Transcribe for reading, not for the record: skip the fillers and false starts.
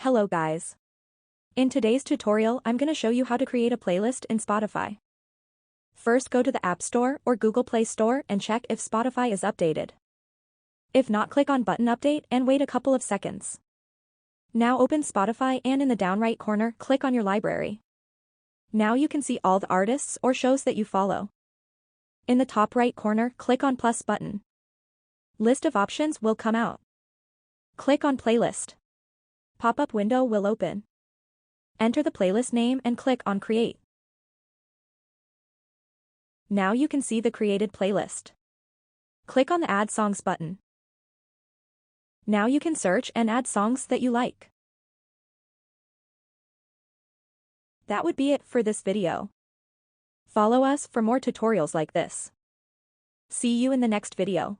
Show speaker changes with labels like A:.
A: Hello guys. In today's tutorial I'm gonna show you how to create a playlist in Spotify. First go to the App Store or Google Play Store and check if Spotify is updated. If not, click on button update and wait a couple of seconds. Now open Spotify and in the down right corner click on your library. Now you can see all the artists or shows that you follow. In the top right corner click on plus button. List of options will come out. Click on playlist. Pop-up window will open. Enter the playlist name and click on Create. Now you can see the created playlist. Click on the Add Songs button. Now you can search and add songs that you like. That would be it for this video. Follow us for more tutorials like this. See you in the next video.